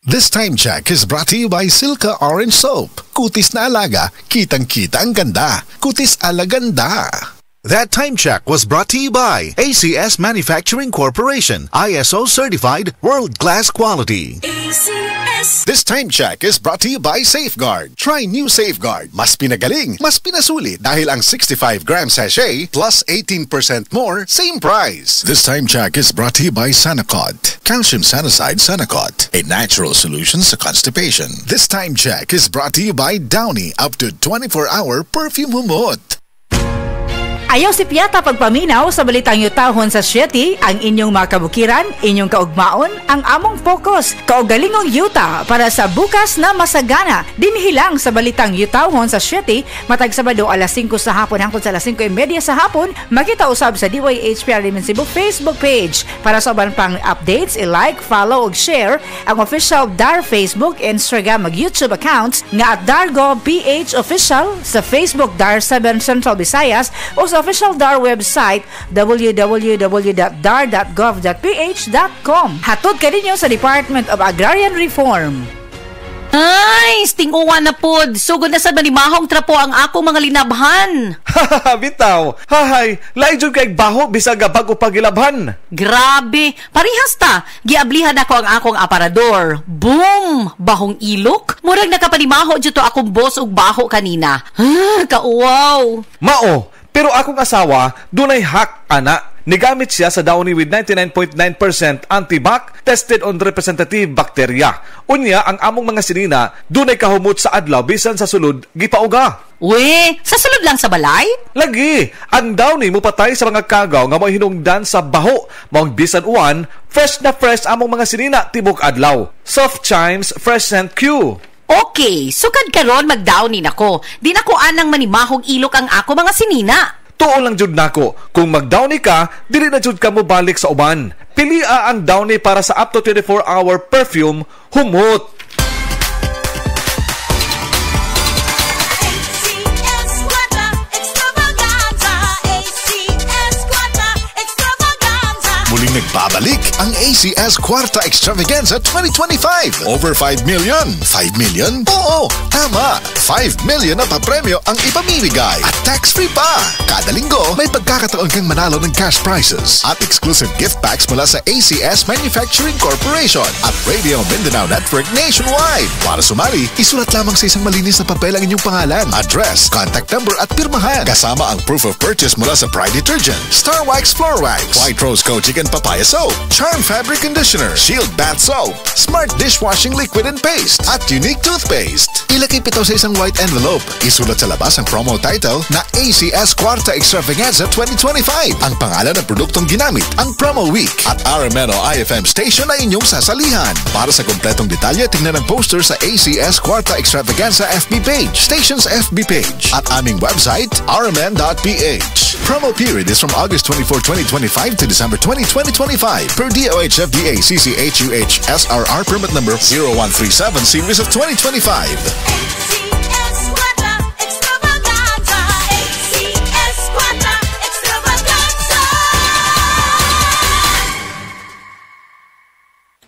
This time check is brought to you by Silka Orange Soap. Kutis na alaga, kitang-kita ang ganda. Kutis Alaganda. That time check was brought to you by ACS Manufacturing Corporation, ISO certified world-class quality. ACS. This time check is brought to you by Safeguard. Try new Safeguard. Mas pinagaling, mas pinasulit dahil ang 65-gram sachet plus 18% more, same price. This time check is brought to you by Sanacot. Calcium Sanicide Sanacot, a natural solution sa constipation. This time check is brought to you by Downy, up to 24-hour perfume humot. Ayaw si Piata pagpaminaw sa balitang yutahon sa Sieti, ang inyong mga kabukiran, inyong kaugmaon, ang among focus, kaugalingong yuta para sa bukas na masagana. Dinhilang sa balitang yutahon sa Sieti, matag Sabado alas 5 sa hapon hangtod sa alas 5:30 sa hapon, makita usab sa DYHPR Cebu Facebook page. Para sa uban pang updates, i-like, follow ug share ang official DAR Facebook, Instagram ug YouTube accounts nga at Dargo PH Official sa Facebook DAR 7 Central Visayas o sa official DAR website www.dar.gov.ph.com. Hatod ka ninyo sa Department of Agrarian Reform. Ay, stinguan na pod. Sugod na sa manimahong trapo ang ako mga linabhan. Bitaw. Hahay, lain jud kay baho bisag bago pagilabhan. Grabe, parehas ta. Giablihan ako ang akong aparador. Boom! Bahong ilok. Murag nakapanimaho jud to akong boss og baho kanina. Kauwaw. Mao, pero akong asawa dunay hack ana. Nigamit siya sa Downy with 99.9% antibac tested on representative bacteria. Unya ang among mga sinina dunay kahumot sa adlaw bisan sa sulod gipauga. We, sa sulod lang sa balay? Lagi, ang Downy mo patay sa mga kagaw nga may hinungdan sa baho. Maong bisan uwan, fresh na fresh among mga sinina tibok adlaw. Soft Chimes Fresh Scent Q. Okay, sukad karon mag-Downy nako. Di nako anang manimahong ilok ang ako mga sinina. Tuo lang jud nako, kung mag-Downy ka, dili na jud ka mo balik sa uban. Pilia ang Downy para sa up to 24-hour perfume humot. Muling nagbabalik ang ACS Kwarta Extravaganza 2025. Over 5 million. 5 million? Oo, tama. 5 million na papremyo ang ipamimigay. At tax-free pa. Kada linggo, may pagkakataon kang manalo ng cash prizes at exclusive gift packs mula sa ACS Manufacturing Corporation at Radio Mindanao Network nationwide. Para sumali, isulat lamang sa isang malinis na papel ang inyong pangalan, address, contact number at pirmahan. Kasama ang proof of purchase mula sa Pride Detergent, Star Wax Floor Wax, White Rose Kojic and Papaya Soap, Charm Fabric Conditioner, Shield Bath Soap, Smart Dishwashing Liquid and Paste, at Unique Toothpaste. Ilagay ito sa isang white envelope. Isulat sa labas ang promo title na ACS Kwarta Extravaganza 2025. Ang pangalan ng produktong ginamit, ang promo week, at RMNO IFM station na inyong sasalihan. Para sa kompletong detalye, tingnan ang poster sa ACS Kwarta Extravaganza FB page, station's FB page, at aming website, rmn.ph. Promo period is from August 24, 2025 to December 20, 2025 per DOH FDA CCHUH SRR permit number 0137 series of 2025.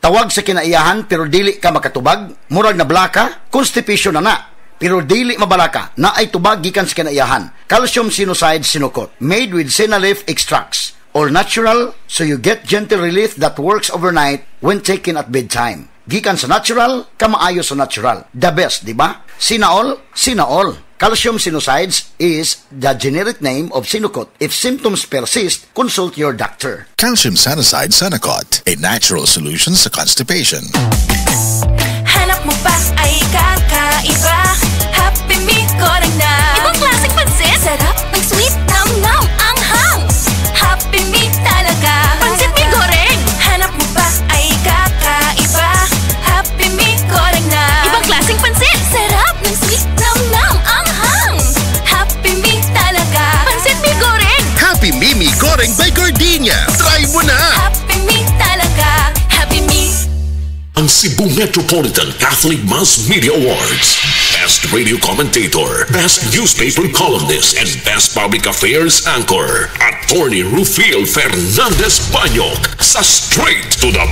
Tawag sa kinaiyahan pero dili ka makatubag, murag na blaka, constipation na pero dili mabalaka na ay tubag gikan sa kinaiyahan. Calcium Sinucide Sinukot, made with Sinalif extracts. All natural, so you get gentle relief that works overnight when taken at bedtime. Gikan sa natural, kamaayo sa natural. The best, di ba? Sinaol, Sinaol. Calcium Sinucides is the generic name of Sinukot. If symptoms persist, consult your doctor. Calcium Sanicide Sanacot, a natural solution sa constipation. Hanap mo ba ay kakaiba? Happy Me Goreng na. Ibang klaseng pansit. Sarap ng sweet, nam-nam, anghang. Happy Me talaga. Pansit Mi Goreng. Hanap mo ba ay kakaiba? Happy Me Goreng na. Ibang klaseng pansit. Sarap ng sweet, nam-nam, anghang. Happy Me talaga. Pansit Mi Goreng. Happy Me Mi Goreng by Gardenia. Try mo na. Happy Me talaga. Happy Me. Ang Cebu Metropolitan Catholic Mass Media Awards. Best Radio Commentator, Best Newspaper Columnist, and Best Public Affairs Anchor. Attorney Rufiel Fernandez Banyok sa Straight to the